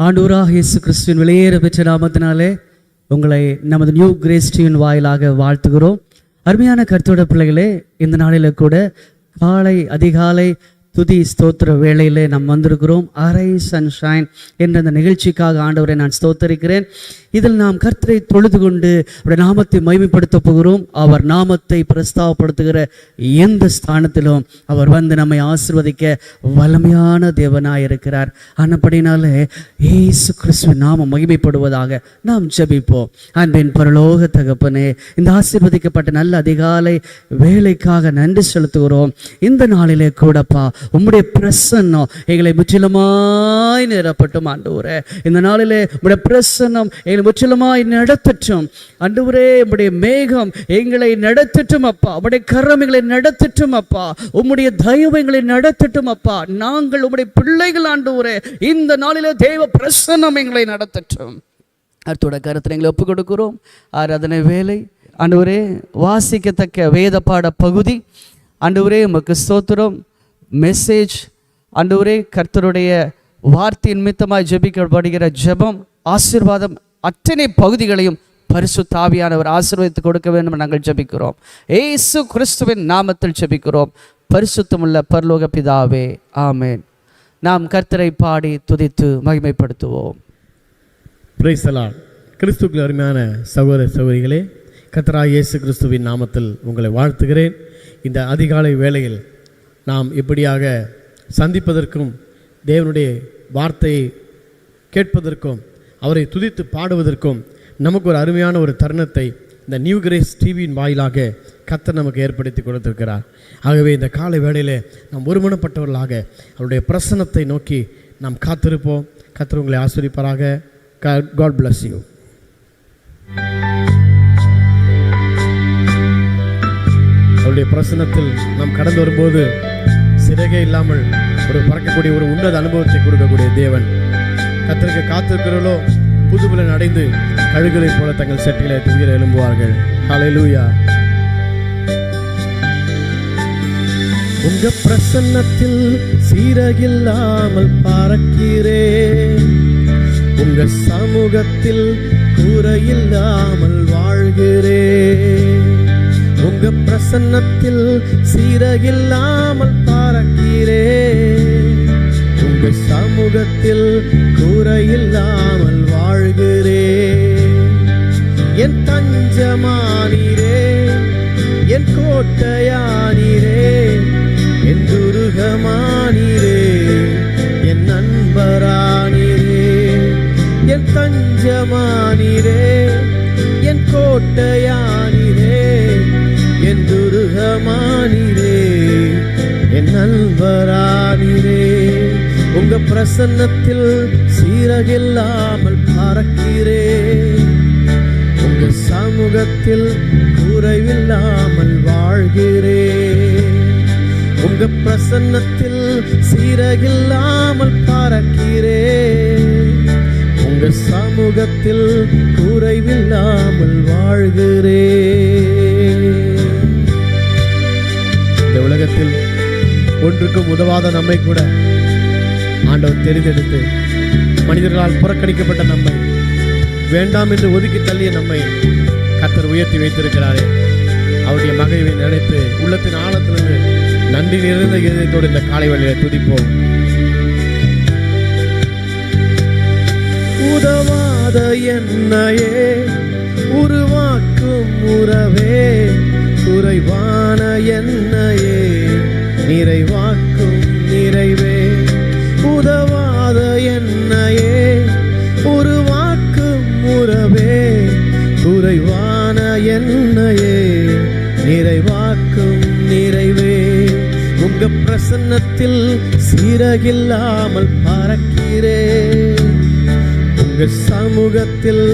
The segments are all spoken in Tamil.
ஆண்டவராகிய இயேசு கிறிஸ்துவின் வெளியேற பெற்ற நாமத்தினாலே உங்களை நமது நியூ கிரேஸ் டிவியின் வாயிலாக வாழ்த்துகிறோம். அருமையான கர்த்தருடைய பிள்ளைகளே, இந்த நாளில் கூட அதிகாலை துதி ஸ்தோத்திர வேளையிலே நாம் வந்திருக்கிறோம். அரைஸ் அண்ட் ஷைன் என்ற அந்த நிகழ்ச்சிக்காக ஆண்டவரை நான் ஸ்தோத்தரிக்கிறேன். இதில் நாம் கர்த்தரை தொழுது கொண்டு அவருடைய நாமத்தை மகிமைப்படுத்த போகிறோம். அவர் நாமத்தை பிரஸ்தாவப்படுத்துகிற எந்த ஸ்தானத்திலும் அவர் வந்து நம்மை ஆசீர்வதிக்க வல்லமையான தேவனாய் இருக்கிறார். ஆனபடினாலே இயேசு கிறிஸ்துவின் நாமம் மகிமைப்படுவதாக நாம் ஜெபிப்போம். அன்பின் பரலோக தகப்பனே, இந்த ஆசீர்வதிக்கப்பட்ட நல்ல அதிகாலை வேலைக்காக நன்றி செலுத்துகிறோம். இந்த நாளிலே கூடப்பா உம்முடைய பிரசன்னம் எங்களை முற்றிலுமாய் நிரப்பட்டும் ஆண்டவரே. இந்த நாளிலே உம்முடைய பிரசன்னம் எங்களை முற்றிலுமாய் நடத்தட்டும் ஆண்டவரே. உம்முடைய மேகம் எங்களை நடத்தட்டும் அப்பா. உம்முடைய கரம் எங்களை நடத்தட்டும் அப்பா. உம்முடைய தயவு எங்களை நடத்தட்டும் அப்பா. நாங்கள் உம்முடைய பிள்ளைகள் ஆண்டவரே. இந்த நாளிலே தேவ பிரசன்னம் எங்களை நடத்தட்டும். அடுத்தோட கருத்தை எங்களை ஒப்புக் கொடுக்கிறோம். ஆராதனை வேலை ஆண்டவரே, வாசிக்கத்தக்க வேத பாட பகுதி ஆண்டவரே உமக்கு ஸ்தோத்திரம். மெசேஜ் ஆண்டவரே, கர்த்தருடைய வார்த்தையின் நிமித்தமாய் ஜெபிக்கப்படுகிற ஜெபம், ஆசீர்வாதம், அத்தனை பகுதிகளையும் பரிசுத்த ஆவியானவர் ஆசீர்வதித்து கொடுக்க வேண்டும் நாங்கள் ஜெபிக்கிறோம். இயேசு கிறிஸ்துவின் நாமத்தில் ஜெபிக்கிறோம். பரிசுத்தமுள்ள பரலோக பிதாவே, ஆமென். நாம் கர்த்தரை பாடி துதித்து மகிமைப்படுத்துவோம். Praise the Lord. கிறிஸ்துவுக்கு அருமையான சகோதர சகோதரிகளே, கர்த்தராகிய இயேசு கிறிஸ்துவின் நாமத்தில் உங்களை வாழ்த்துகிறேன். இந்த அதிகாலை வேளையில் நாம் இப்படியாக சந்திப்பதற்கும் தேவனுடைய வார்த்தையை கேட்பதற்கும் அவரை துதித்து பாடுவதற்கும் நமக்கு ஒரு அருமையான ஒரு தருணத்தை இந்த நியூ கிரேஸ் டிவியின் வாயிலாக கர்த்தர் நமக்கு ஏற்படுத்தி கொடுத்திருக்கிறார். ஆகவே இந்த காலை வேளையிலே நாம் ஒருமனப்பட்டவர்களாக அவருடைய பிரசன்னத்தை நோக்கி நாம் காத்திருப்போம். கர்த்தர் உங்களை ஆசீர்வதிப்பாராக. God bless you. அவருடைய பிரசன்னத்தில் நாம் கடந்து வரும்போது சிறகே இல்லாமல் ஒரு பறக்கக்கூடிய ஒரு உன்னத அனுபவத்தை கொடுக்கக்கூடிய தேவன். கர்த்தருக்கு காத்திருக்கிறவர்களோ புதுபலன் அடைந்து கழுகுகளைப் போல தங்கள் செட்டிகளை உயிரை எழும்புவார்கள். ஹல்லேலூயா. உங்க பிரசன்னத்தில் சீரகில்லாமல் பறக்கிறேன். உங்க சமூகத்தில் குறையில்லாமல் வாழ்கிறேன். உங்க பிரசன்னத்தில் சீரகில்லாமல் பறக்கிறேன். உங்க சமூகத்தில் குறையில்லாமல் வாழ்கிறேன். என் தஞ்சமானீரே, என் கோட்டையானீரே, என் துருகமானீரே, என் நண்பரானீரே. என் தஞ்சமானீரே, என் கோட்டையானீரே, என் துருகமானீரே, என் நண்பரானீரே. உங்க பிரசன்னத்தில் சீரகில்லாமல் பறக்கிறேன். உங்க சமூகத்தில் குறைவில்லாமல் வாழ்கிறேன். உங்க பிரசன்னத்தில் சீரகில்லாமல் பறக்கிறேன். உங்க சமூகத்தில் குறைவில்லாமல் வாழ்கிறேன். இந்த உலகத்தில் ஒன்றுக்கும் உதவாத நம்மை கூட ஆண்டவர் தெரிந்தெடுத்து மனிதர்களால் புறக்கணிக்கப்பட்ட நம்மை, வேண்டாம் என்று ஒதுக்கி தள்ளிய நம்மை கர்த்தர் உயர்த்தி வைத்திருக்கிறாரே. அவருடைய மகிமை நினைத்து உள்ளத்தின் ஆழத்திலிருந்து நன்றி நிறைந்த இதயத்தோடு இந்த காலை வேளையிலே துதிப்போம். உதவாத என்னையே உருவாக்கும் உறவே, குறைவான என்னையே நிறைவாக்கும் நிறைவே. உதவாத என்னையே உருவாக்கும் உறவே, குறைவான என்னையே நிறைவாக்கும் நிறைவே. உங்க பிரசன்னத்தில் சீரகில்லாமல் பறக்கிறேன். உங்க சமூகத்தில்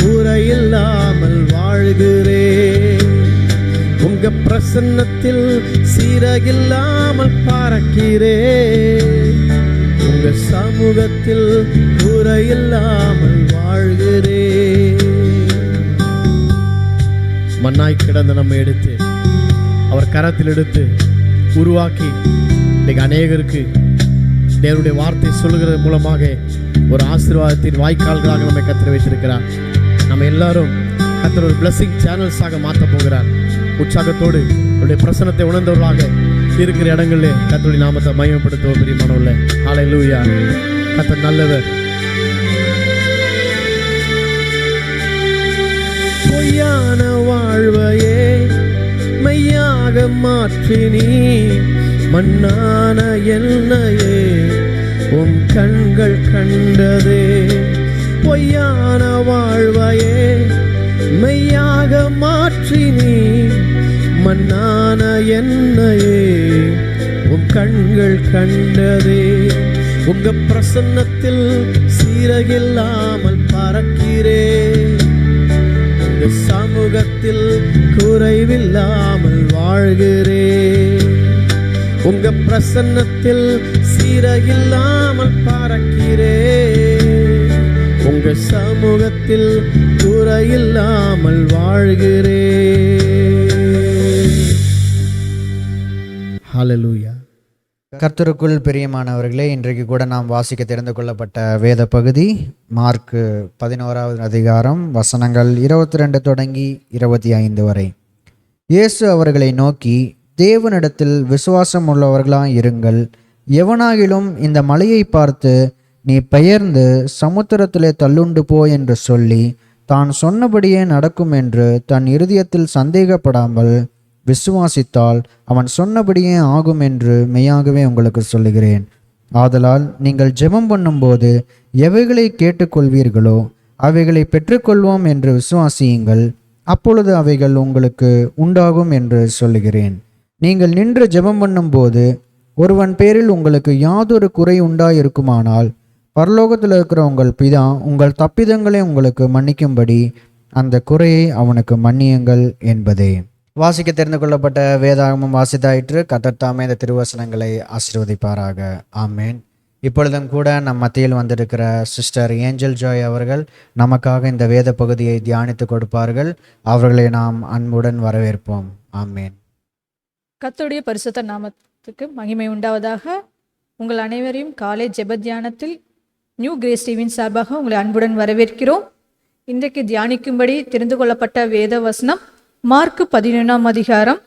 குறையில்லாமல் வாழ்கிறேன். உங்க பிரசன்னத்தில் சீரகில்லாமல் பறக்கிறேன். உங்க சமூகத்தில் குறையில்லாமல் வாழ்கிறேன். மண்ணாய் கிடந்த நம்ம எடுத்து அவர் கரத்தில் எடுத்து உருவாக்கி இன்னைக்கு அநேகருக்கு தேவனுடைய வார்த்தை சொல்லுகிறது மூலமாக ஒரு ஆசீர்வாதத்தின் வாய்க்கால்களாக நம்மை கர்த்தர் வைத்திருக்கிறார். நம்ம எல்லாரும் கர்த்தர் ஒரு பிளஸிங் சேனல்ஸாக மாற்ற போகிறார். உற்சாகத்தோடு அவருடைய பிரசன்னத்தை உணர்ந்தவர்களாக இருக்கிற இடங்களிலே கர்த்தருடைய நாமத்தை மகிமைப்படுத்துவோம். பிரியமானவர்களே, ஹல்லேலூயா. கர்த்தர் நல்லவர். பொய்யான வாழ்வையே மெய்யாக மாற்றினி, மண்ணான என்னையே உம் கண்கள் கண்டதே. பொய்யான வாழ்வையே மெய்யாக மாற்றினி, மண்ணான என்னையே உம் கண்கள் கண்டதே. உங்க பிரசன்னத்தில் சீரகில்லாமல் பறக்கிறேன், உங்க சமூகத்தில் குறைவில்லாமல் வாழ்கிறேன். உங்க பிரசன்னத்தில் சீரகில்லாமல் பறக்கிறேன், உங்க சமூகத்தில் குறையில்லாமல் வாழ்கிறேன். ஹல்லேலூயா. கர்த்தருக்குள் பிரியமானவர்களே, இன்றைக்கு கூட நாம் வாசிக்க தெரிந்து கொள்ளப்பட்ட வேத பகுதி மார்க் 11வது அதிகாரம் வசனங்கள் 22 தொடங்கி 25 வரை. இயேசு அவர்களை நோக்கி, தேவனிடத்தில் விசுவாசம் உள்ளவர்களாய் இருங்கள். எவனாகிலும் இந்த மலையை பார்த்து நீ பெயர்ந்து சமுத்திரத்திலே தள்ளுண்டு போ என்று சொல்லி தான் சொன்னபடியே நடக்கும் என்று தன் இருதயத்தில் சந்தேகப்படாமல் விசுவாசித்தால் அவன் சொன்னபடியே ஆகும் என்று மெய்யாகவே உங்களுக்கு சொல்லுகிறேன். ஆதலால் நீங்கள் ஜெபம் பண்ணும்போது எவைகளை கேட்டுக்கொள்வீர்களோ அவைகளை பெற்றுக்கொள்வோம் என்று விசுவாசியுங்கள், அப்பொழுது அவைகள் உங்களுக்கு உண்டாகும் என்று சொல்லுகிறேன். நீங்கள் நின்று ஜெபம் பண்ணும்போது ஒருவன் பேரில் உங்களுக்கு யாதொரு குறை உண்டாயிருக்குமானால் பரலோகத்தில் இருக்கிற உங்கள் பிதா உங்கள் தப்பிதங்களை உங்களுக்கு மன்னிக்கும்படி அந்த குறையை அவனுக்கு மன்னியுங்கள் என்பதே. வாசிக்க தெரிந்து கொள்ளப்பட்ட வேதாகமம் வாசித்தாயிற்று. கர்த்தர் தாமே இந்த திருவசனங்களை ஆசீர்வதிப்பாராக. ஆமேன். இப்பொழுதும் கூட நம் மத்தியில் வந்திருக்கிற சிஸ்டர் ஏஞ்சல் ஜாய் அவர்கள் நமக்காக இந்த வேத பகுதியை தியானித்து கொடுப்பார்கள். அவர்களை நாம் அன்புடன் வரவேற்போம். ஆமேன். கர்த்தருடைய பரிசுத்த நாமத்துக்கு மகிமை உண்டாவதாக. உங்கள் அனைவரையும் காலை ஜெப தியானத்தில் நியூ கிரேஸ் டிவியின் சார்பாக உங்களை அன்புடன் வரவேற்கிறோம். இன்றைக்கு தியானிக்கும்படி தெரிந்து கொள்ளப்பட்ட வேத வசனம் மார்க் 11ஆம் அதிகாரம்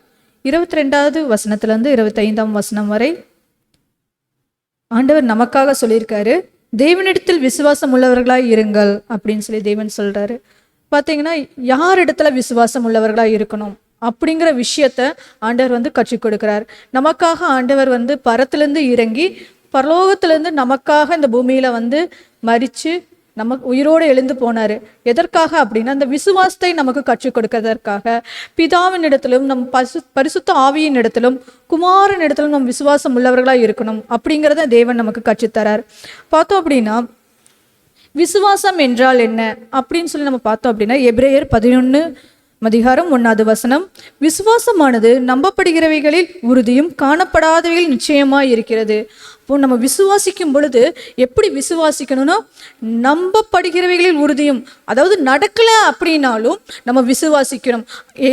22வது வசனத்திலிருந்து 25ஆம் வசனம் வரை. ஆண்டவர் நமக்காக சொல்லியிருக்காரு, தேவனிடத்தில் விசுவாசம் உள்ளவர்களாய் இருங்கள் அப்படின்னு சொல்லி தேவன் சொல்றாரு. பார்த்தீங்கன்னா, யார் இடத்துல விசுவாசம் உள்ளவர்களாய் இருக்கணும் அப்படிங்கிற விஷயத்த ஆண்டவர் கற்றுக் கொடுக்கிறார். நமக்காக ஆண்டவர் பரத்திலிருந்து இறங்கி பரலோகத்திலிருந்து நமக்காக இந்த பூமியில மரிச்சு நமக்கு உயிரோடு எழுந்து போனாரு. எதற்காக அப்படின்னா, அந்த விசுவாசத்தை நமக்கு கற்றுக் கொடுக்கிறதற்காக. பிதாவின் இடத்திலும் நம் பரிசுத்த ஆவியின் இடத்திலும் குமாரன் இடத்திலும் நம் விசுவாசம் உள்ளவர்களாக இருக்கணும் அப்படிங்கிறத தேவன் நமக்கு கற்றுத்தரார். பார்த்தோம் அப்படின்னா, விசுவாசம் என்றால் என்ன அப்படின்னு சொல்லி நம்ம பார்த்தோம் அப்படின்னா, எபிரேயர் 11 அதிகாரம் 1வது வசனம், விசுவாசமானது நம்பப்படுகிறவைகளில் உறுதியும் காணப்படாதவைகள் நிச்சயமாய் இருக்கிறது. இப்போ நம்ம விசுவாசிக்கும் பொழுது எப்படி விசுவாசிக்கணும்னா, நம்பப்படுகிறவைகளில் உறுதியும், அதாவது நடக்கல அப்படின்னாலும் நம்ம விசுவாசிக்கணும்.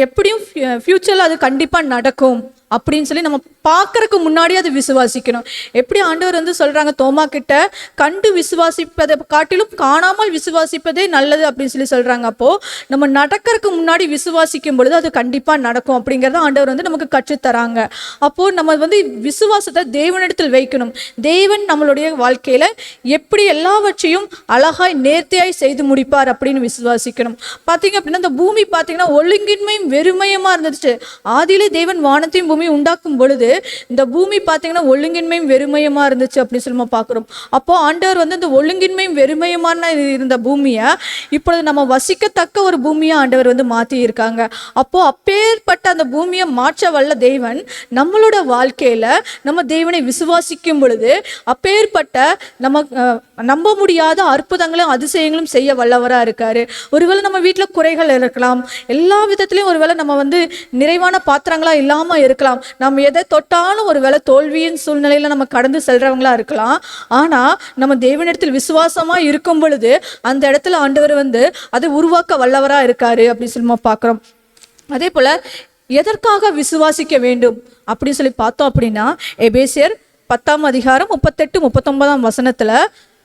எப்படியும் ஃபியூச்சர்ல அது கண்டிப்பா நடக்கும் அப்படின்னு சொல்லி நம்ம பார்க்கறதுக்கு முன்னாடி அது விசுவாசிக்கணும். எப்படி ஆண்டவர் சொல்றாங்க தோமா கிட்ட, கண்டு விசுவாசிப்பதை காட்டிலும் காணாமல் விசுவாசிப்பதே நல்லது அப்படின்னு சொல்லி சொல்றாங்க. அப்போ நம்ம நடக்கிறதுக்கு முன்னாடி விசுவாசிக்கும் பொழுது அது கண்டிப்பா நடக்கும் அப்படிங்கிறத ஆண்டவர் நமக்கு கற்றுத்தராங்க. அப்போ நம்ம விசுவாசத்தை தேவனிடத்தில் வைக்கணும். தேவன் நம்மளுடைய வாழ்க்கையில எப்படி எல்லாவற்றையும் அழகாய் நேர்த்தியாய் செய்து முடிப்பார் அப்படின்னு விசுவாசிக்கணும். பார்த்தீங்க அப்படின்னா, இந்த பூமி பார்த்தீங்கன்னா ஒழுங்கின்மையும் வெறுமையுமா இருந்துச்சு. ஆதியிலே தேவன் வானத்தையும் பூமி உண்டாக்கும் பொழுது இந்த பூமி பார்த்தீங்கன்னா ஒழுங்கின்மையும் வெறுமையுமா இருந்துச்சு அப்படின்னு சொல்லி நம்ம பார்க்குறோம். அப்போ ஆண்டவர் இந்த ஒழுங்கின்மையும் வெறுமையுமான இருந்த பூமியை இப்பொழுது நம்ம வசிக்கத்தக்க ஒரு பூமியை ஆண்டவர் மாற்றி இருக்காங்க. அப்போ அப்பேற்பட்ட அந்த பூமியை மாற்ற வல்ல தேவன் நம்மளோட வாழ்க்கையில நம்ம தேவனை விசுவாசிக்கும் பொழுது அப்பேற்பட்ட நம்ம நம்ப முடியாத அற்புதங்களும் அதிசயங்களும் செய்ய வல்லவராக இருக்காரு. ஒருவேளை நம்ம வீட்டில் குறைகள் இருக்கலாம், எல்லா விதத்திலையும் ஒருவேளை நம்ம நிறைவான பாத்திரங்களா இல்லாம இருக்கலாம். நம்ம எதை தொட்டாலும் ஒருவேளை தோல்வியின் சூழ்நிலையில நம்ம கடந்து செல்றவங்களா இருக்கலாம். ஆனா நம்ம தேவனிடத்தில் விசுவாசமா இருக்கும் பொழுது அந்த இடத்துல ஆண்டவர் அதை உருவாக்க வல்லவரா இருக்காரு அப்படின்னு சொல்லி நம்ம பார்க்கிறோம். அதே போல எதற்காக விசுவாசிக்க வேண்டும் அப்படின்னு சொல்லி பார்த்தோம் அப்படின்னா, எபேசியர் 10ஆம் அதிகாரம் 38-39ஆம் வசனத்துல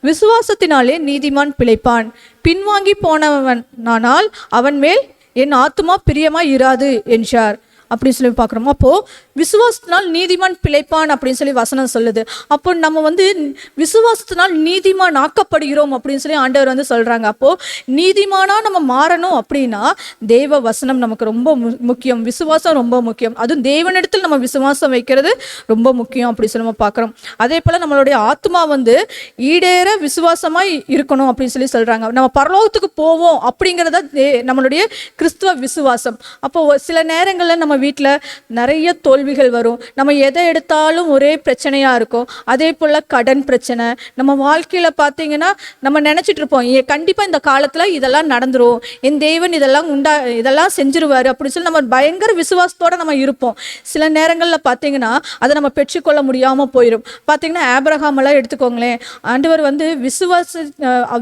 விசுவாசத்தினாலே நீதிமான் பிழைப்பான். பின்வாங்கி போனவனானால் அவன் மேல் என் ஆத்துமா பிரியமாய் இராது என்றார் அப்படின்னு சொல்லி பார்க்குறோம். அப்போது விசுவாசத்தினால் நீதிமான் பிழைப்பான் அப்படின்னு சொல்லி வசனம் சொல்லுது. அப்போ நம்ம வந்து விசுவாசத்தினால் நீதிமான் ஆக்கப்படுகிறோம் அப்படின்னு சொல்லி ஆண்டவர் வந்து சொல்கிறாங்க. அப்போது நீதிமானாக நம்ம மாறணும் அப்படின்னா தேவ வசனம் நமக்கு ரொம்ப முக்கியம், விசுவாசம் ரொம்ப முக்கியம். அதுவும் தேவனிடத்தில் நம்ம விசுவாசம் வைக்கிறது ரொம்ப முக்கியம் அப்படி சொல்லி நம்ம பார்க்குறோம். அதே போல் நம்மளுடைய ஆத்மா வந்து ஈடேற விசுவாசமாக இருக்கணும் அப்படின்னு சொல்லி சொல்கிறாங்க. நம்ம பரலோகத்துக்கு போவோம் அப்படிங்கிறத நம்மளுடைய கிறிஸ்துவ விசுவாசம். அப்போது சில நேரங்களில் நம்ம வீட்டில் நிறைய தோல்விகள் வரும். நம்ம எதை எடுத்தாலும் ஒரே பிரச்சனையாக இருக்கும். அதே போல் கடன் பிரச்சனை. நம்ம வாழ்க்கையில் பார்த்தீங்கன்னா நம்ம நினச்சிட்டு இருப்போம், கண்டிப்பாக இந்த காலத்தில் இதெல்லாம் நடந்துரும், என் தேவன் இதெல்லாம் செஞ்சிருவார் அப்படின்னு சொல்லி நம்ம பயங்கர விசுவாசத்தோடு நம்ம இருப்போம். சில நேரங்களில் பார்த்தீங்கன்னா அதை நம்ம பெற்றுக்கொள்ள முடியாமல் போயிடும். பார்த்தீங்கன்னா ஆபிரகாமெல்லாம் எடுத்துக்கோங்களேன். ஆண்டவர் வந்து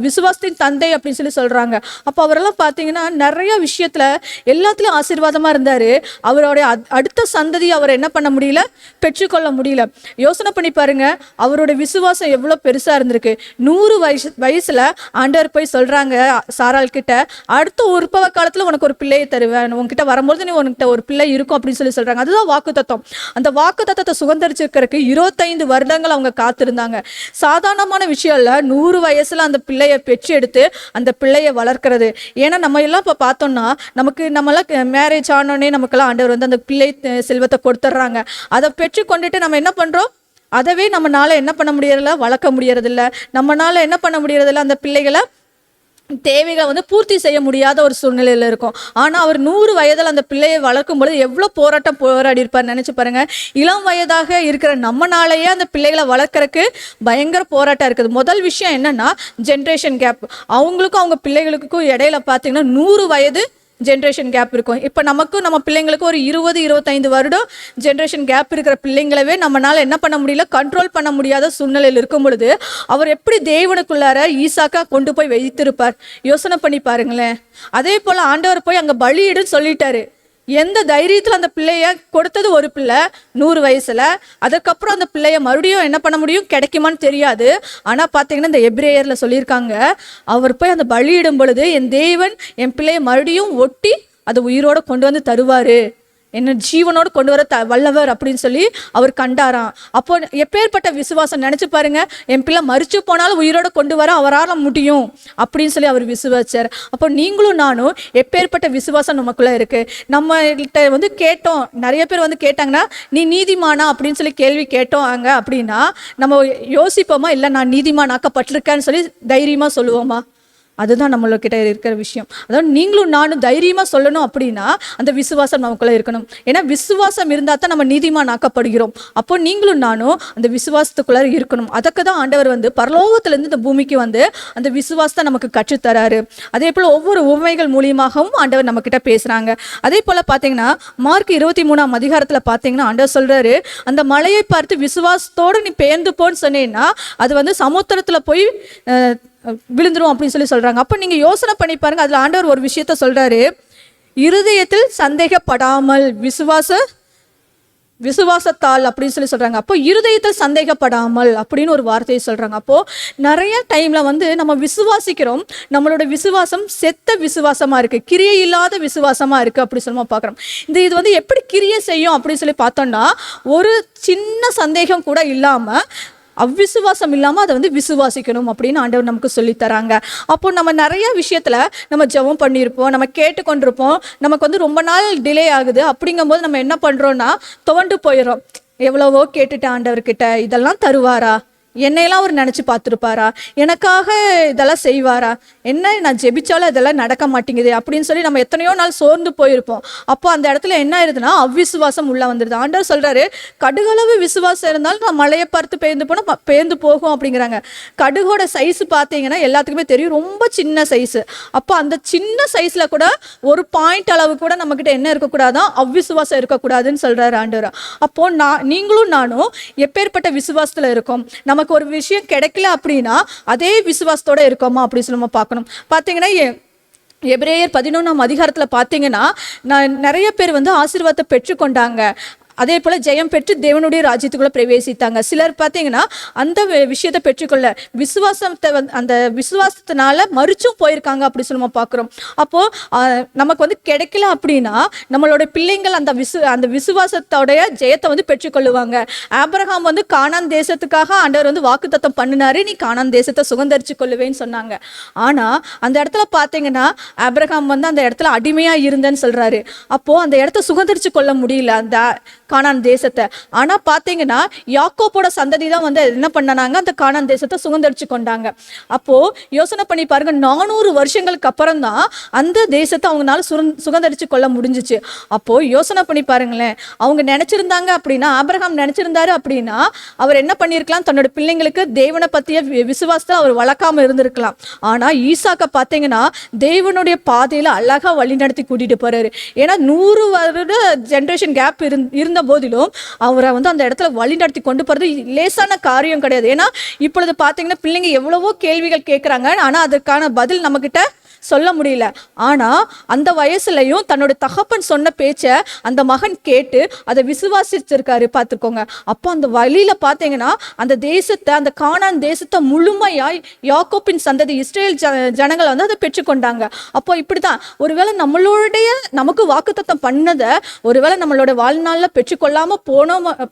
விசுவாசத்தின் தந்தை அப்படின்னு சொல்லி சொல்கிறாங்க. அப்போ அவரெல்லாம் பார்த்தீங்கன்னா நிறைய விஷயத்தில் எல்லாத்துலேயும் ஆசீர்வாதமாக இருந்தார். அவருடைய அடுத்த சந்ததி அவர் என்ன பண்ண முடியல, பெற்றுக்கொள்ள முடியல. யோசனை பண்ணி பாருங்க, அவருடைய விசுவாசம் எவ்வளோ பெருசாக இருந்திருக்கு. 100 வயசுல ஆண்டவர் போய் சொல்கிறாங்க சாராள் கிட்ட, அடுத்த உற்பவ காலத்தில் உனக்கு ஒரு பிள்ளையை தருவேன், உன்கிட்ட வரும்போது நீ உனக்கிட்ட ஒரு பிள்ளை இருக்கும் அப்படின்னு சொல்லி சொல்கிறாங்க. அதுதான் வாக்குத்தத்தம். அந்த வாக்குத்தத்தத்தை சுதந்திரிச்சிருக்கிறதுக்கு 25 வருடங்கள் அவங்க காத்திருந்தாங்க. சாதாரணமான விஷயம் இல்லை. 100 வயசுல அந்த பிள்ளையை பெற்று எடுத்து அந்த பிள்ளையை வளர்க்கிறது. ஏன்னா நம்ம எல்லாம் இப்போ பார்த்தோம்னா நம்மளாம் மேரேஜ் ஆனோடனே நமக்கெல்லாம் ஆண்டவர் வந்து அந்த பிள்ளை செல்வத்தை கொடுத்துட்றாங்க. அதை பெற்று கொண்டுட்டு நம்ம என்ன பண்ணுறோம், அதவே நம்மளால என்ன பண்ண முடியறதில்ல, வளர்க்க முடியறதில்ல. நம்மளால என்ன பண்ண முடியறதில்ல, அந்த பிள்ளைகளை தேவைகளை வந்து பூர்த்தி செய்ய முடியாத ஒரு சூழ்நிலையில் இருக்கும். ஆனால் அவர் 100 வயதில் அந்த பிள்ளையை வளர்க்கும் பொழுது எவ்வளோ போராட்டம் போராடி இருப்பார் நினச்சி பாருங்க. இளம் வயதாக இருக்கிற நம்மனாலேயே அந்த பிள்ளைகளை வளர்க்குறக்கு பயங்கர போராட்டம் இருக்குது. முதல் விஷயம் என்னன்னா ஜென்ரேஷன் கேப். அவங்களுக்கும் அவங்க பிள்ளைகளுக்கும் இடையில பார்த்தீங்கன்னா 100 வயது ஜென்ரேஷன் கேப் இருக்கும். இப்போ நமக்கும் நம்ம பிள்ளைங்களுக்கும் ஒரு 20-25 வருடம் ஜென்ரேஷன் கேப் இருக்கிற பிள்ளைங்களவே நம்மளால் என்ன பண்ண முடியல, கண்ட்ரோல் பண்ண முடியாத சூழ்நிலையில் இருக்கும் பொழுது அவர் எப்படி தேவனுக்குள்ளார ஈசாக்கா கொண்டு போய் வைத்திருப்பார் யோசனை பண்ணி பாருங்களேன். அதே போல் ஆண்டவர் போய் அங்கே பலியிடுன்னு சொல்லிட்டாரு. எந்த தைரியத்தில் அந்த பிள்ளைய கொடுத்தது ஒரு பிள்ளை 100 வயசுல. அதுக்கப்புறம் அந்த பிள்ளைய மறுபடியும் என்ன பண்ண முடியும், கிடைக்குமான்னு தெரியாது. ஆனால் பார்த்தீங்கன்னா இந்த எபிரேயரில் சொல்லியிருக்காங்க, அவர் போய் அந்த பலியிடும் பொழுது என் தேவன் என் பிள்ளைய மறுபடியும் ஒட்டி அதை உயிரோடு கொண்டு வந்து தருவார், என்ன ஜீவனோடு கொண்டு வர வல்லவர் அப்படின்னு சொல்லி அவர் கண்டாராம். அப்போ எப்பேற்பட்ட விசுவாசம் நினச்சி பாருங்க. என் பிள்ளை மறிச்சு போனாலும் உயிரோடு கொண்டு வர அவரால் முடியும் அப்படின்னு சொல்லி அவர் விசுவாச்சார். அப்போ நீங்களும் நானும் எப்பேற்பட்ட விசுவாசம் நமக்குள்ளே இருக்குது. நம்மகிட்ட வந்து கேட்டோம், நிறைய பேர் வந்து கேட்டாங்கன்னா நீ நீதிமானா அப்படின்னு சொல்லி கேள்வி கேட்டோம் அப்படின்னா நம்ம யோசிப்போமா, இல்லை நான் நீதிமானாக்கப்பட்டிருக்கேன்னு சொல்லி தைரியமாக சொல்லுவோமா? அதுதான் நம்மளுக்கிட்ட இருக்கிற விஷயம். அதாவது நீங்களும் நானும் தைரியமாக சொல்லணும் அப்படின்னா அந்த விசுவாசம் நமக்குள்ளே இருக்கணும். ஏன்னா விசுவாசம் இருந்தால் தான் நம்ம நீதிமான் ஆக்கப்படுகிறோம். அப்போ நீங்களும் நானும் அந்த விசுவாசத்துக்குள்ளே இருக்கணும். அதுக்கு தான் ஆண்டவர் வந்து பரலோகத்திலேருந்து இந்த பூமிக்கு வந்து அந்த விசுவாசத்தை நமக்கு கற்றுத்தராரு. அதே போல் ஒவ்வொரு உவமைகள் மூலியமாகவும் ஆண்டவர் நம்மக்கிட்ட பேசுகிறாங்க. அதே போல் பார்த்தீங்கன்னா மார்க் 23ஆம் அதிகாரத்தில் பார்த்தீங்கன்னா ஆண்டவர் சொல்கிறாரு, அந்த மலையை பார்த்து விசுவாசத்தோடு நீ பெயர்ந்து போன்னு சொன்னேன்னா அது வந்து சமுத்திரத்தில் போய் விழுந்துரும் அப்படின்னு சொல்லி சொல்கிறாங்க. அப்போ நீங்கள் யோசனை பண்ணி பாருங்க. அதில் ஆண்டவர் ஒரு விஷயத்த சொல்கிறாரு, இருதயத்தில் சந்தேகப்படாமல் விசுவாசத்தால் அப்படின்னு சொல்லி சொல்கிறாங்க. அப்போ இருதயத்தில் சந்தேகப்படாமல் அப்படின்னு ஒரு வார்த்தையை சொல்கிறாங்க. அப்போது நிறைய டைமில் வந்து நம்ம விசுவாசிக்கிறோம், நம்மளோட விசுவாசம் செத்த விசுவாசமாக இருக்குது, கிரியை இல்லாத விசுவாசமாக இருக்குது அப்படி சொல்லி பார்க்குறோம். இது வந்து எப்படி கிரியை செய்யும் அப்படின்னு சொல்லி பார்த்தோம்னா ஒரு சின்ன சந்தேகம் கூட இல்லாமல், அவ்விசுவாசம் இல்லாமல் அதை வந்து விசுவாசிக்கணும் அப்படின்னு ஆண்டவர் நமக்கு சொல்லித்தராங்க. அப்போ நம்ம நிறைய விஷயத்தில் நம்ம ஜெபம் பண்ணியிருப்போம், நம்ம கேட்டுக்கொண்டிருப்போம், நமக்கு வந்து ரொம்ப நாள் டிலே ஆகுது. அப்படிங்கும்போது நம்ம என்ன பண்ணுறோன்னா துவண்டு போயிடும். எவ்வளவோ கேட்டுட்டு ஆண்டவர்கிட்ட இதெல்லாம் தருவாரா, என்னையெல்லாம் அவர் நினச்சி பார்த்துருப்பாரா, எனக்காக இதெல்லாம் செய்வாரா, என்ன நான் ஜெபிச்சாலும் இதெல்லாம் நடக்க மாட்டேங்குது அப்படின்னு சொல்லி நம்ம எத்தனையோ நாள் சோர்ந்து போயிருப்போம். அப்போ அந்த இடத்துல என்ன ஆயிருதுன்னா அவ்விசுவாசம் உள்ளே வந்துடுது. ஆண்டவர் சொல்கிறாரு, கடுகளவு விசுவாசம் இருந்தாலும் நான் மழையை பார்த்து பெயர்ந்து போனால் பெயர்ந்து போகும் அப்படிங்கிறாங்க. கடுகோட சைஸு பார்த்தீங்கன்னா எல்லாத்துக்குமே தெரியும், ரொம்ப சின்ன சைஸு. அப்போ அந்த சின்ன சைஸில் கூட ஒரு பாயிண்ட் அளவு கூட நம்மக்கிட்ட என்ன இருக்கக்கூடாதான், அவ்விசுவாசம் இருக்கக்கூடாதுன்னு சொல்கிறாரு ஆண்டவர். அப்போது நீங்களும் நானும் எப்பேற்பட்ட விசுவாசத்தில் இருக்கோம், நமக்கு ஒரு விஷயம் கிடைக்கல அப்படின்னா அதே விசுவாசத்தோட இருக்கோமா அப்படின்னு சொல்லி நம்ம பார்க்கணும். பார்த்தீங்கன்னா எபிரேயர் 11ஆம் அதிகாரத்தில் பார்த்தீங்கன்னா நிறைய பேர் வந்து ஆசீர்வாதத்தை பெற்றுக்கொண்டாங்க. அதே போல் ஜெயம் பெற்று தேவனுடைய ராஜ்யத்துக்குள்ளே பிரவேசித்தாங்க. சிலர் பார்த்தீங்கன்னா அந்த விஷயத்தை பெற்றுக்கொள்ள விசுவாசத்தை அந்த விசுவாசத்தினால மறுச்சும் போயிருக்காங்க அப்படி சொல்லி பார்க்குறோம். அப்போது நமக்கு வந்து கிடைக்கல அப்படின்னா நம்மளோட பிள்ளைங்கள் அந்த விசுவாசத்தோடைய ஜெயத்தை வந்து பெற்றுக்கொள்ளுவாங்க. ஆபிரகாம் வந்து கானான் தேசத்துக்காக ஆண்டவர் வந்து வாக்குத்தத்தம் பண்ணினாரு, நீ கானான் தேசத்தை சுதந்தரிச்சு கொள்ளுவேன்னு சொன்னாங்க. ஆனால் அந்த இடத்துல பார்த்தீங்கன்னா ஆபிரகாம் வந்து அந்த இடத்துல அடிமையாக இருந்தேன்னு சொல்கிறாரு. அப்போது அந்த இடத்த சுதந்தரிச்சு கொள்ள முடியல அந்த கானான் தேசத்தை. ஆனால் பார்த்தீங்கன்னா யாக்கோபோட சந்ததி தான் வந்து என்ன பண்ணாங்க, அந்த கானான் தேசத்தை சுதந்தரிச்சு கொண்டாங்க. அப்போது யோசனை பண்ணி பாருங்க, 400 வருஷங்களுக்கு அப்புறம் தான் அந்த தேசத்தை அவங்களால சுதந்தரிச்சு கொள்ள முடிஞ்சிச்சு. அப்போது யோசனை பண்ணி பாருங்களேன், அவங்க நினச்சிருந்தாங்க அப்படின்னா, ஆபிரகாம் நினச்சிருந்தாரு அப்படின்னா அவர் என்ன பண்ணியிருக்கலாம், தன்னோட பிள்ளைங்களுக்கு தேவனை பற்றிய விசுவாசத்தை அவர் வளர்க்காமல் இருந்திருக்கலாம். ஆனால் ஈசாக்கை பார்த்தீங்கன்னா தேவனுடைய பாதையில் அழகாக வழி நடத்தி கூட்டிகிட்டு போகிறாரு. ஏன்னா 100 வருட ஜென்ரேஷன் கேப் இருந்த போதிலும் அவரை வந்து அந்த இடத்துல வழி நடத்தி கொண்டு போகிறது லேசான காரியம் கிடையாது. ஏன்னா இப்பொழுது பார்த்தீங்கன்னா பிள்ளைங்க எவ்வளவோ கேள்விகள் கேட்குறாங்க, ஆனால் அதற்கான பதில் நம்மக்கிட்ட சொல்ல முடியல. ஆனால் அந்த வயசுலையும் தன்னோட தகப்பன் சொன்ன பேச்சை அந்த மகன் கேட்டு அதை விசுவாசிச்சிருக்காரு பார்த்துக்கோங்க. அப்போ அந்த வழியில் பார்த்தீங்கன்னா அந்த தேசத்தை, அந்த கானான் தேசத்தை முழுமையாய் யாக்கோப்பின் சந்ததி இஸ்ரேல் ஜனங்கள் வந்து அதை பெற்றுக்கொண்டாங்க. அப்போ இப்படி தான் ஒருவேளை நமக்கு வாக்குத்தத்தம் பண்ணதை ஒருவேளை நம்மளோட வாழ்நாளில் பெற்றுக்கொள்ளாமல்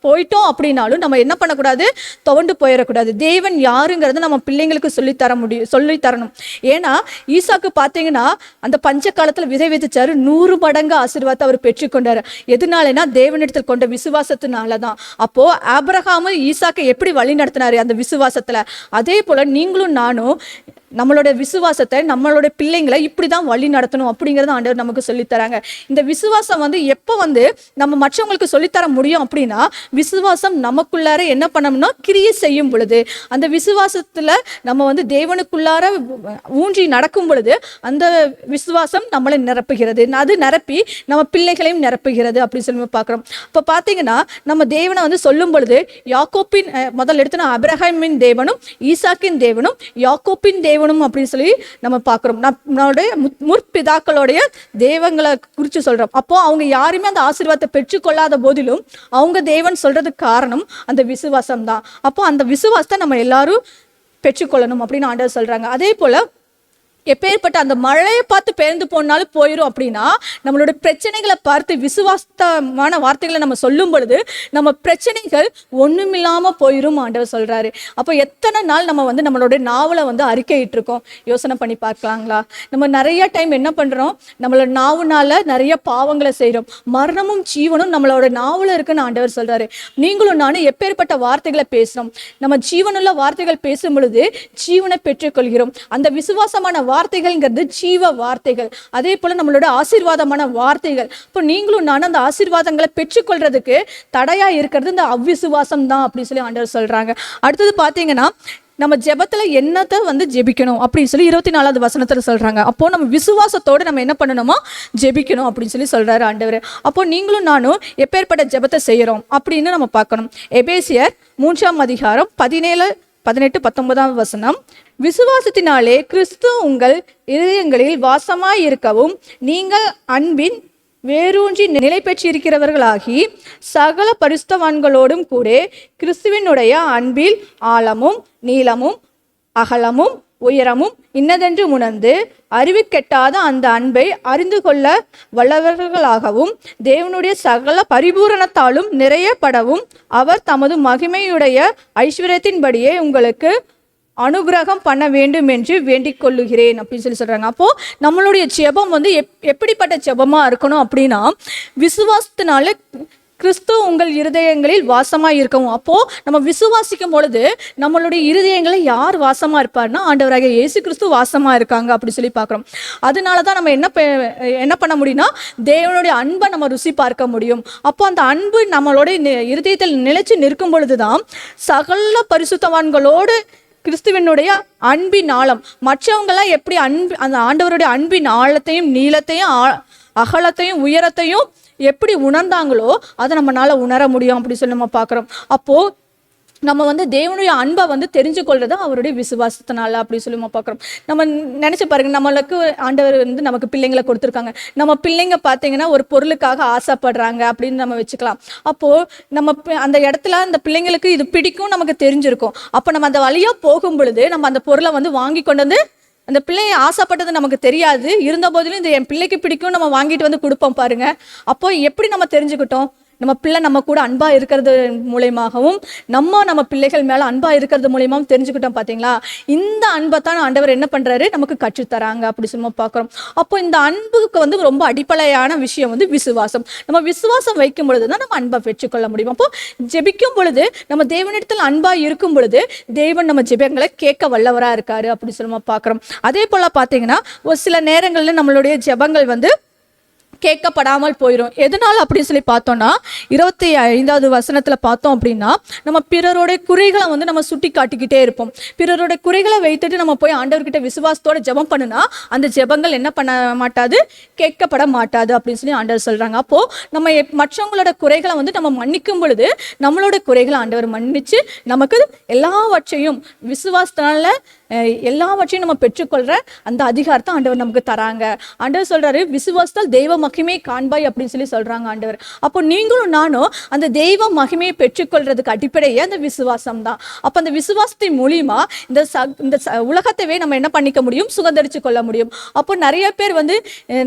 போயிட்டோம் அப்படின்னாலும் நம்ம என்ன பண்ணக்கூடாது, துவண்டு போயிடக்கூடாது. தேவன் யாருங்கிறத நம்ம பிள்ளைங்களுக்கு சொல்லித்தரணும். ஏன்னா ஈசாக்கு பார்த்தீங்கன்னா அந்த பஞ்ச காலத்தில் விதை விதைச்சாரு, 100 மடங்கு ஆசீர்வாதத்தை அவர் பெற்றுக்கொண்டாரு. எதனாலனா தேவனிடத்தில் கொண்ட விசுவாசத்தினால தான். அப்போ ஆபிரகாமும் ஈசாக்கை எப்படி வழி நடத்தினாரு அந்த விசுவாசத்துல, அதே போல நீங்களும் நானும் நம்மளோட விசுவாசத்தை, நம்மளோட பிள்ளைங்களை இப்படி தான் வழி நடத்தணும் அப்படிங்கிறத ஆண்டவர் நமக்கு சொல்லித்தராங்க. இந்த விசுவாசம் வந்து எப்போ வந்து நம்ம மற்றவங்களுக்கு சொல்லித்தர முடியும் அப்படின்னா, விசுவாசம் நமக்குள்ளார என்ன பண்ணணும்னா கிரியை செய்யும் பொழுது, அந்த விசுவாசத்தில் நம்ம வந்து தேவனுக்குள்ளார ஊன்றி நடக்கும் பொழுது அந்த விசுவாசம் நம்மளை நிரப்புகிறது. அது நிரப்பி நம்ம பிள்ளைகளையும் நிரப்புகிறது அப்படின்னு சொல்லி பார்க்குறோம். இப்போ பார்த்தீங்கன்னா நம்ம தேவனை வந்து சொல்லும் பொழுது யாக்கோப்பின் முதல் எடுத்து ஆபிரகாமின் தேவனும் ஈசாக்கின் தேவனும் யாக்கோப்பின் தேவனும் அப்படின்னு சொல்லி நம்ம பார்க்குறோம். நம்மளுடைய முற்பிதாக்களுடைய தேவங்களை குறித்து சொல்கிறோம். அப்போ அவங்க யாருமே அந்த ஆசீர்வாதத்தை பெற்றுக்கொள்ளாத போதிலும் அவங்க தேவன் சொல்றதுக்கு காரணம் அந்த விசுவாசம் தான். அப்போ அந்த விசுவாசத்தை நம்ம எல்லாரும் பெற்றுக்கொள்ளணும் அப்படின்னு ஆண்டவர் சொல்றாங்க. அதே போல எப்பேற்பட்ட அந்த மழையை பார்த்து பெயர்ந்து போனாலும் போயிடும் அப்படின்னா, நம்மளோட பிரச்சனைகளை பார்த்து விசுவாசமான வார்த்தைகளை நம்ம சொல்லும் பொழுது நம்ம பிரச்சனைகள் ஒன்றுமில்லாமல் போயிடும் ஆண்டவர் சொல்கிறாரு. அப்போ எத்தனை நாள் நம்ம வந்து நம்மளோட நாவலை வந்து அறிக்கையிட்டு இருக்கோம், யோசனை பண்ணி பார்க்கலாங்களா? நம்ம நிறைய டைம் என்ன பண்ணுறோம், நம்மளோட நாவுனால நிறைய பாவங்களை செய்கிறோம். மரணமும் ஜீவனும் நம்மளோட நாவல இருக்குன்னு ஆண்டவர் சொல்கிறாரு. நீங்களும் நானும் எப்பேற்பட்ட வார்த்தைகளை பேசுகிறோம், நம்ம ஜீவனுள்ள வார்த்தைகள் பேசும் பொழுது ஜீவனை பெற்றுக்கொள்கிறோம். அந்த விசுவாசமான வார்த்தைகள்ங்கிறது ஜீவ வார்த்தைகள். அதே போல நம்மளோட ஆசீர்வாதமான வார்த்தைகள். இப்போ நீங்களும் நானும் அந்த ஆசீர்வாதங்களை பெற்றுக்கொள்றதுக்கு தடையா இருக்கிறது இந்த அவ்விசுவாசம் தான் அப்படின்னு சொல்லி ஆண்டவர் சொல்றாங்க. அடுத்தது பார்த்தீங்கன்னா நம்ம ஜெபத்துல என்னத்தை வந்து ஜெபிக்கணும் அப்படின்னு சொல்லி 24வது வசனத்துல சொல்றாங்க. அப்போ நம்ம விசுவாசத்தோடு நம்ம என்ன பண்ணணுமா, ஜெபிக்கணும் அப்படின்னு சொல்லி சொல்றாரு ஆண்டவர். அப்போ நீங்களும் நானும் எப்பேற்பட்ட ஜெபத்தை செய்யறோம் அப்படின்னு நம்ம பார்க்கணும். எபேசியர் 3ஆம் அதிகாரம் 17, 18, 19ஆம் வசனம், விசுவாசத்தினாலே கிறிஸ்து உங்கள் இதயங்களில் வாசமாய் இருக்கவும் நீங்கள் அன்பின் வேரூன்றி நிலை பெற்றிருக்கிறவர்களாகி சகல பரிசுத்தவான்களோடும் கூட கிறிஸ்துவினுடைய அன்பில் ஆழமும் நீளமும் அகலமும் உயரமும் இன்னதென்று உணர்ந்து அறிவுக்கெட்டாத அந்த அன்பை அறிந்து கொள்ள வல்லவர்களாகவும் தேவனுடைய சகல பரிபூரணத்தாலும் நிறையப்படவும் அவர் தமது மகிமையுடைய ஐஸ்வர்யத்தின்படியே உங்களுக்கு அனுகிரகம் பண்ண வேண்டும் என்று வேண்டிக் கொள்ளுகிறேன் அப்படின்னு சொல்லி சொல்றாங்க. அப்போ நம்மளுடைய ஜெபம் வந்து எப்படிப்பட்ட ஜெபமா இருக்கணும் அப்படின்னா, விசுவாசத்தினால கிறிஸ்து உங்கள் இருதயங்களில் வாசமாக இருக்கவும். அப்போது நம்ம விசுவாசிக்கும் பொழுது நம்மளுடைய இருதயங்களில் யார் வாசமாக இருப்பார்னா ஆண்டவராகிய இயேசு கிறிஸ்து வாசமாக இருக்காங்க அப்படி சொல்லி பார்க்குறோம். அதனால தான் நம்ம என்ன பண்ண முடியும்னா தேவனுடைய அன்பை நம்ம ருசி பார்க்க முடியும். அப்போ அந்த அன்பு நம்மளுடைய இருதயத்தில் நிலைச்சு நிற்கும் பொழுது தான் சகல பரிசுத்தவான்களோடு கிறிஸ்துவனுடைய அன்பின் ஆழம், மற்றவங்களாம் எப்படி அந்த ஆண்டவருடைய அன்பின் ஆழத்தையும் நீளத்தையும் அகலத்தையும் உயரத்தையும் எப்படி உணர்ந்தாங்களோ அதை நம்மளால உணர முடியும் அப்படி சொல்லி நம்ம பார்க்குறோம். அப்போது நம்ம வந்து தேவனுடைய அன்பை வந்து தெரிஞ்சு கொள்றது அவருடைய விசுவாசத்தினால அப்படி சொல்லி நம்ம பார்க்குறோம். நம்ம நினச்சி பாருங்க, நம்மளுக்கு ஆண்டவர் வந்து நமக்கு பிள்ளைங்களை கொடுத்துருக்காங்க. நம்ம பிள்ளைங்க பார்த்தீங்கன்னா ஒரு பொருளுக்காக ஆசைப்படுறாங்க அப்படின்னு நம்ம வச்சுக்கலாம். அப்போது நம்ம அந்த இடத்துல அந்த பிள்ளைங்களுக்கு இது பிடிக்கும் நமக்கு தெரிஞ்சிருக்கும். அப்போ நம்ம அந்த வழியாக போகும் பொழுது நம்ம அந்த பொருளை வந்து வாங்கி கொண்டு வந்து, அந்த பிள்ளையை ஆசைப்பட்டது நமக்கு தெரியாது, இருந்த போதிலும் இது என் பிள்ளைக்கு பிடிக்கும் நம்ம வாங்கிட்டு வந்து கொடுப்போம் பாருங்க. அப்போ எப்படி நம்ம தெரிஞ்சுக்கிட்டோம்? நம்ம பிள்ளை நம்ம கூட அன்பா இருக்கிறது மூலயமாகவும் நம்ம பிள்ளைகள் மேல அன்பா இருக்கிறது மூலயமாவும் தெரிஞ்சுக்கிட்டோம். பாத்தீங்களா? இந்த அன்பை தான் ஆண்டவர் என்ன பண்றாரு, நமக்கு கற்றுத்தராங்க அப்படி சொல்லி பார்க்கிறோம். அப்போ இந்த அன்புக்கு வந்து ரொம்ப அடிப்படையான விஷயம் வந்து விசுவாசம். நம்ம விசுவாசம் வைக்கும் பொழுதுதான் நம்ம அன்பை பெற்றுக்கொள்ள முடியும். அப்போ ஜெபிக்கும் பொழுது நம்ம தேவனிடத்தில் அன்பா இருக்கும் பொழுது தேவன் நம்ம ஜெபங்களை கேட்க வல்லவரா இருக்காரு அப்படி சொல்லி பார்க்கிறோம். அதே போல பாத்தீங்கன்னா ஒரு சில நேரங்கள்ல நம்மளுடைய ஜெபங்கள் வந்து கேட்கப்படாமல் போயிடும். எதனால அப்படின்னு சொல்லி பார்த்தோம்னா 25வது வசனத்துல பார்த்தோம் அப்படின்னா, நம்ம பிறருடைய குறைகளை வந்து நம்ம சுட்டி காட்டிக்கிட்டே இருப்போம். பிறருடைய குறைகளை வைத்துட்டு நம்ம போய் ஆண்டவர்கிட்ட விசுவாசத்தோட ஜெபம் பண்ணுனா அந்த ஜெபங்கள் என்ன பண்ண மாட்டாது, கேட்கப்பட மாட்டாது அப்படின்னு சொல்லி ஆண்டவர் சொல்றாங்க. அப்போ நம்ம மற்றவங்களோட குறைகளை வந்து நம்ம மன்னிக்கும் பொழுது நம்மளோட குறைகளை ஆண்டவர் மன்னிச்சு நமக்கு எல்லாவற்றையும் விசுவாசத்தினால எல்லாவற்றையும் நம்ம பெற்றுக்கொள்ற அந்த அதிகாரத்தை ஆண்டவர் நமக்கு தராங்க. ஆண்டவர் சொல்றாரு, விசுவாசத்தால் தெய்வ மகிமையை காண்பாய் அப்படின்னு சொல்லி சொல்றாங்க ஆண்டவர். அப்போ நீங்களும் நானும் அந்த தெய்வ மகிமையை பெற்றுக்கொள்றதுக்கு அடிப்படையே அந்த விசுவாசம் தான். அப்போ அந்த விசுவாசத்தின் மூலியமா இந்த உலகத்தவே நம்ம என்ன பண்ணிக்க முடியும், சுதந்திரிச்சு கொள்ள முடியும். அப்போ நிறைய பேர் வந்து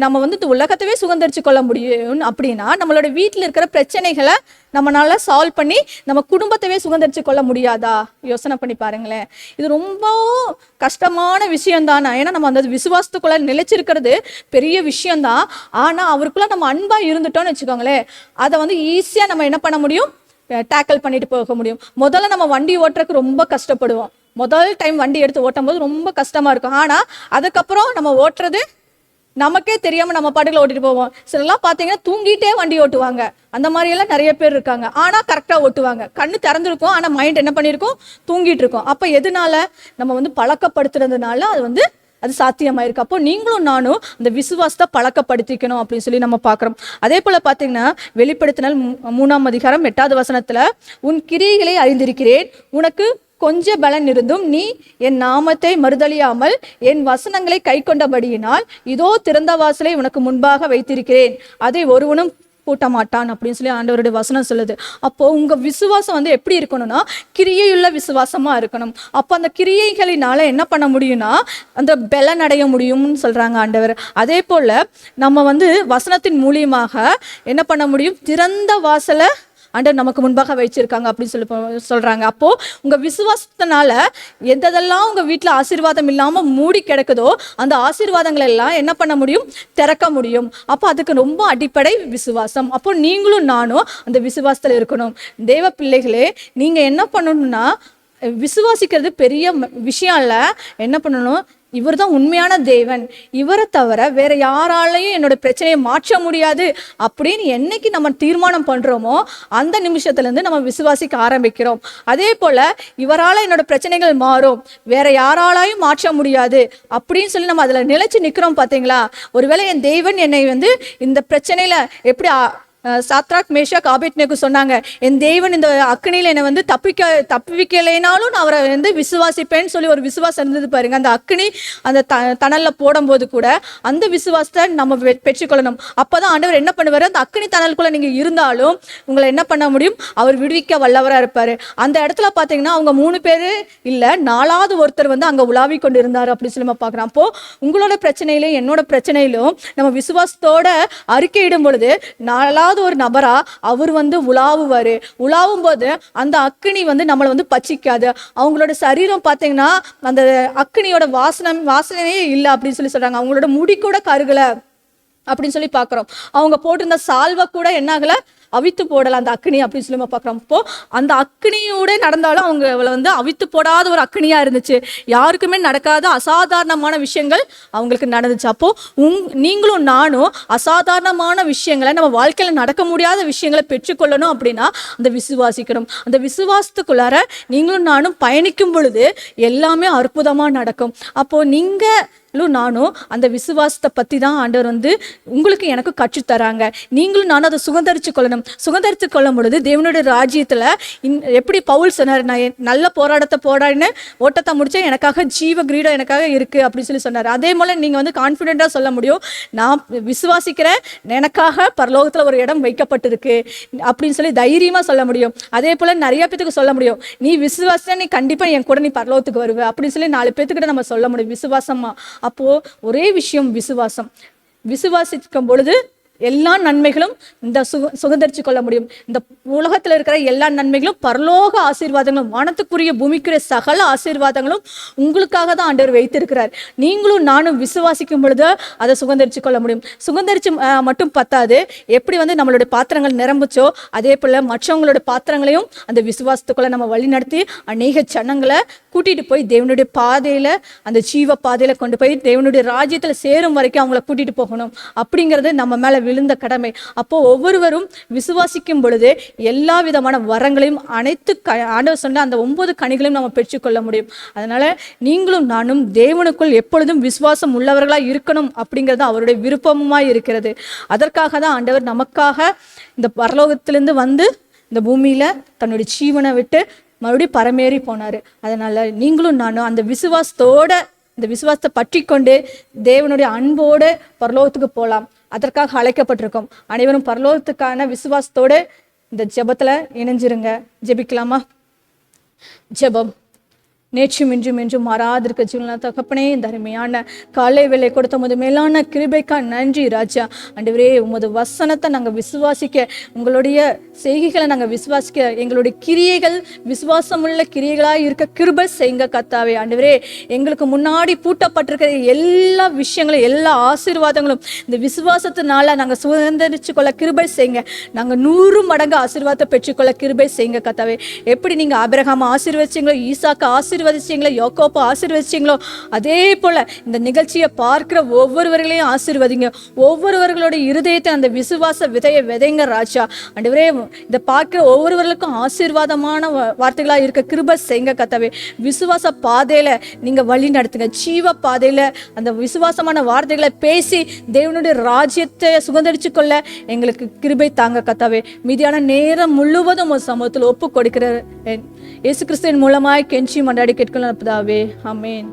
நம்ம வந்து இந்த உலகத்தவே சுதந்திரிச்சு கொள்ள முடியும் அப்படின்னா நம்மளோட வீட்டில் இருக்கிற பிரச்சனைகளை நம்மளால சால்வ் பண்ணி நம்ம குடும்பத்தவே சுதந்திரிச்சு கொள்ள முடியாதா? யோசனை பண்ணி பாருங்களேன். இது ரொம்ப கஷ்டமான விஷயம் தானே. ஏன்னா நம்ம அந்த விசுவாசத்துக்குள்ள நிலைச்சிருக்கிறது பெரிய விஷயம்தான். ஆனா அவருக்குள்ள நம்ம அன்பா இருந்துட்டோம்னு வச்சுக்கோங்களேன், அதை வந்து ஈஸியா நம்ம என்ன பண்ண முடியும், டேக்கிள் பண்ணிட்டு போக முடியும். முதல்ல நம்ம வண்டி ஓட்டுறதுக்கு ரொம்ப கஷ்டப்படுவோம். முதல் டைம் வண்டி எடுத்து ஓட்டும் போது ரொம்ப கஷ்டமா இருக்கும். ஆனா அதுக்கப்புறம் நம்ம ஓட்டுறது நமக்கே தெரியாம நம்ம பாட்டுல ஓட்டிட்டு போவோம். சிலர்லாம் பாத்தீங்கன்னா தூங்கிட்டே வண்டி ஓட்டுவாங்க. அந்த மாதிரி எல்லாம் நிறைய பேர் இருக்காங்க. ஆனா கரெக்டா ஓட்டுவாங்க. கண்ணு திறந்துருக்கும், ஆனா மைண்ட் என்ன பண்ணிருக்கும், தூங்கிட்டு இருக்கும். அப்ப எதனால, நம்ம வந்து பழக்கப்படுத்துறதுனால அது சாத்தியமாயிருக்கு. அப்போ நீங்களும் நானும் அந்த விசுவாசத்தை பழக்கப்படுத்திக்கணும் அப்படின்னு சொல்லி நம்ம பார்க்குறோம். அதே போல பார்த்தீங்கன்னா வெளிப்படுத்தினால் 3ஆம் அதிகாரம் 8வது வசனத்துல, உன் கிரியைகளை அறிந்திருக்கிறேன், உனக்கு கொஞ்ச பலன் இருந்தும் நீ என் நாமத்தை மறுதலியாமல் என் வசனங்களை கை கொண்டபடியினால் இதோ திறந்த வாசலை உனக்கு முன்பாக வைத்திருக்கிறேன், அதை ஒருவனும் பூட்ட மாட்டான் அப்படின்னு சொல்லி ஆண்டவருடைய வசனம் சொல்லுது. அப்போ உங்க விசுவாசம் வந்து எப்படி இருக்கணும்னா கிரியையுள்ள விசுவாசமா இருக்கணும். அப்போ அந்த கிரியைகளினால என்ன பண்ண முடியும்னா அந்த பலன் அடைய முடியும்னு சொல்றாங்க ஆண்டவர். அதே போல நம்ம வந்து வசனத்தின் மூலியமாக என்ன பண்ண முடியும், திறந்த வாசலை ஆண்டவர் நமக்கு முன்பாக வச்சிருக்காங்க அப்படின்னு சொல்லி சொல்றாங்க. அப்போ உங்க விசுவாசத்தினால எதெல்லாம் உங்க வீட்டுல ஆசீர்வாதம் இல்லாம மூடி கிடக்குதோ அந்த ஆசீர்வாதங்கள் எல்லாம் என்ன பண்ண முடியும், திறக்க முடியும். அப்போ அதுக்கு ரொம்ப அடிப்படை விசுவாசம். அப்போ நீங்களும் நானும் அந்த விசுவாசத்துல இருக்கணும். தேவ பிள்ளைகளே, நீங்க என்ன பண்ணணும்னா விசுவாசிக்கிறது பெரிய விஷயம் இல்ல. என்ன பண்ணணும், இவர் தான் உண்மையான தேவன், இவரை தவிர வேற யாராலையும் என்னோட பிரச்சனையை மாற்ற முடியாது அப்படின்னு என்னைக்கு நம்ம தீர்மானம் பண்றோமோ அந்த நிமிஷத்துல இருந்து நம்ம விசுவாசிக்க ஆரம்பிக்கிறோம். அதே போல இவரால என்னோட பிரச்சனைகள் மாறும், வேற யாராலையும் மாற்ற முடியாது அப்படின்னு சொல்லி நம்ம அதுல நிலைச்சு நிக்கிறோம். பாத்தீங்களா? ஒருவேளை என் தேவன் என்னை வந்து இந்த பிரச்சனையில எப்படி சாத்ராக் மேஷாக் ஆபேத்நேகோ சொன்னாங்க, என் தேவன் இந்த அக்னியில என்னை வந்து தப்பிக்கலைனாலும் நான் அவரை வந்து விசுவாசிப்பேன்னு சொல்லி ஒரு விசுவாசம் இருந்தது பாருங்க. அந்த அக்னி அந்த தணல்ல போடும்போது கூட அந்த விசுவாசத்தை நம்ம பெற்றுக்கொள்ளணும். அப்பதான் ஆண்டவர் என்ன பண்ணுவாரு, அந்த அக்னி தணலுக்குள்ள நீங்க இருந்தாலும் உங்களை என்ன பண்ண முடியும், அவர் விடுவிக்க வல்லவரா இருப்பாரு. அந்த இடத்துல பாத்தீங்கன்னா அவங்க 3 பேரு இல்ல 4வது ஒருத்தர் வந்து அங்க உலாவி கொண்டு இருந்தாரு அப்படின்னு சொல்லி நம்ம பாக்குறோம். அப்போ உங்களோட பிரச்சனையிலும் என்னோட பிரச்சனையிலும் நம்ம விசுவாசத்தோட அறிக்கையிடும் பொழுது 4வது ஒரு நபரா அவர் வந்து உலாவும் போது அந்த அக்னி வந்து நம்மளை வந்து பச்சிக்காது. அவங்களோட சரீரம் பாத்தீங்கன்னா அந்த அக்னியோட வாசனையே இல்லை அப்படின்னு சொல்லி சொல்றாங்க. அவங்களோட முடி கூட கருகல அப்படின்னு சொல்லி பாக்குறோம். அவங்க போட்டிருந்த சால்வை கூட என்ன ஆகல, அவித்து போடலாம் அந்த அக்னி அப்படின்னு சொல்லி நம்ம பார்க்குறோம். இப்போ அந்த அக்னியோட நடந்தாலும் அவங்க வந்து அவித்து போடாத ஒரு அக்னியா இருந்துச்சு. யாருக்குமே நடக்காத அசாதாரணமான விஷயங்கள் அவங்களுக்கு நடந்துச்சு. அப்போ நீங்களும் நானும் அசாதாரணமான விஷயங்களை, நம்ம வாழ்க்கையில நடக்க முடியாத விஷயங்களை பெற்றுக்கொள்ளணும் அப்படின்னா அந்த விசுவாசிக்கணும். அந்த விசுவாசத்துக்குள்ளார நீங்களும் நானும் பயணிக்கும் பொழுது எல்லாமே அற்புதமா நடக்கும். அப்போ நீங்க நானும் அந்த விசுவாசத்தை பற்றி தான் ஆண்டவர் வந்து உங்களுக்கு எனக்கு கற்றுத்தராங்க. நீங்களும் நானும் அதை சுதந்தரித்து கொள்ளணும். சுதந்தரித்து கொள்ளும் பொழுது தேவனுடைய ராஜ்யத்தில் எப்படி பவுல் சொன்னார், நான் நல்ல போராட்டத்தை போராடினேன், ஓட்டத்தை முடித்தேன், எனக்காக ஜீவ கிரீடம் எனக்காக இருக்குது அப்படின்னு சொல்லி சொன்னார். அதே போல் நீங்கள் வந்து கான்ஃபிடென்ட்டாக சொல்ல முடியும், நான் விசுவாசிக்கிறேன், எனக்காக பரலோகத்தில் ஒரு இடம் வைக்கப்பட்டிருக்கு அப்படின்னு சொல்லி தைரியமாக சொல்ல முடியும். அதே போல் நிறைய பேத்துக்கு சொல்ல முடியும், நீ விசுவாசித்தா நீ கண்டிப்பாக என் கூட நீ பரலோகத்துக்கு வருவ அப்படின்னு சொல்லி 4 பேத்துக்கிட்ட நம்ம சொல்ல முடியும் விசுவாசமா. அப்போது ஒரே விஷயம் விசுவாசம். விசுவாசிக்கும் பொழுது எல்லா நன்மைகளும் இந்த சுதந்திரிச்சு கொள்ள முடியும். இந்த உலகத்தில் இருக்கிற எல்லா நன்மைகளும், பரலோக ஆசீர்வாதங்களும், வானத்துக்குரிய பூமிக்குரிய சகல ஆசீர்வாதங்களும் உங்களுக்காக தான் ஆண்டவர் வைத்திருக்கிறார். நீங்களும் நானும் விசுவாசிக்கும் பொழுது அதை சுதந்திரிச்சு கொள்ள முடியும். சுதந்திரிச்சு மட்டும் பத்தாது, எப்படி வந்து நம்மளுடைய பாத்திரங்கள் நிரம்புச்சோ அதே போல் மற்றவங்களோட பாத்திரங்களையும் அந்த விசுவாசத்துக்குள்ள நம்ம வழி நடத்தி அநேக ஜனங்களை கூட்டிகிட்டு போய் தேவனுடைய பாதையில், அந்த ஜீவ பாதையில் கொண்டு போய் தேவனுடைய ராஜ்யத்தில் சேரும் வரைக்கும் அவங்கள கூட்டிகிட்டு போகணும். அப்படிங்கிறது நம்ம மேலே விழுந்த கடமை. அப்போ ஒவ்வொருவரும் விசுவாசிக்கும் பொழுது எல்லா விதமான வரங்களையும் அனைத்து ஆண்டவர் சொன்ன அந்த 9 கனிகளையும் நம்ம பெற்றுக்கொள்ள முடியும். அதனால நீங்களும் நானும் தேவனுக்குள் எப்பொழுதும் விசுவாசம் உள்ளவர்களாக இருக்கணும் அப்படிங்கிறது அவருடைய விருப்பமுமாய் இருக்கிறது. அதற்காக தான் ஆண்டவர் நமக்காக இந்த பரலோகத்திலிருந்து வந்து இந்த பூமியில தன்னுடைய ஜீவனை விட்டு மறுபடியும் பரமேறி போனார். அதனால நீங்களும் நானும் அந்த விசுவாசத்தோட, இந்த விசுவாசத்தை பற்றி கொண்டு தேவனுடைய அன்போடு பரலோகத்துக்கு போகலாம். அதற்காக அழைக்கப்பட்டிருக்கோம். அனைவரும் பரலோகத்துக்கான விசுவாசத்தோடு இந்த ஜெபத்தில் இணைஞ்சிருங்க. ஜெபிக்கலாமா? ஜெபம். நேற்றும் இன்றும் என்றும் மாறாதிருக்க ஜீவன தகப்பனே, இந்த அருமையான காலை வேலை கொடுத்த உமது மேலான கிருபைக்கா நன்றி ராஜா. ஆண்டவரே, உமது வசனத்தை நாங்கள் விசுவாசிக்க, உங்களுடைய செய்கைகளை நாங்கள் விசுவாசிக்க, எங்களுடைய கிரியைகள் விசுவாசமுள்ள கிரியைகளாக இருக்க கிருபை செய்யுங்க கர்த்தாவே. ஆண்டவரே, எங்களுக்கு முன்னாடி பூட்டப்பட்டிருக்கிற எல்லா விஷயங்களும், எல்லா ஆசீர்வாதங்களும் இந்த விசுவாசத்தினால நாங்கள் சுதந்திரிச்சு கொள்ள கிருபை செய்யுங்க. நாங்கள் 100 மடங்கு ஆசீர்வாதத்தை பெற்றுக்கொள்ள கிருபை செய்யுங்க கர்த்தாவே. எப்படி நீங்கள் ஆபிரகாம் ஆசீர்வதிச்சீங்களோ, ஈசாக்கு ஆசீர்வதிச்சீங்களோ, யோகோப்பை ஆசீர்வதிச்சீங்களோ, அதே போல இந்த நிகழ்ச்சியை பார்க்கிற ஒவ்வொருவர்களையும் ஆசீர்வதிங்க. ஒவ்வொருவர்களுடைய இருதயத்தை அந்த விசுவாச விதையை விதைங்க ராஜா. ஆண்டவரே, இதை பார்க்கிற ஒவ்வொருவர்களுக்கும் ஆசீர்வாதமான வார்த்தைகளாக இருக்க கிருபை செய்யுங்க கர்த்தாவே. விசுவாச பாதையில நீங்க வழி நடத்துங்க. ஜீவ பாதையில அந்த விசுவாசமான வார்த்தைகளை பேசி தேவனுடைய ராஜ்யத்தை சுதந்திரிச்சு கொள்ள எங்களுக்கு கிருபை தாங்க கர்த்தாவே. மீதியான நேரம் முழுவதும் ஒரு சமூகத்தில் ஒப்பு கொடுக்கிற இயேசு கிறிஸ்துவின் மூலமாய் கெஞ்சி மண்டாடி கேட்கலாம் பிதாவே. ஆமென்.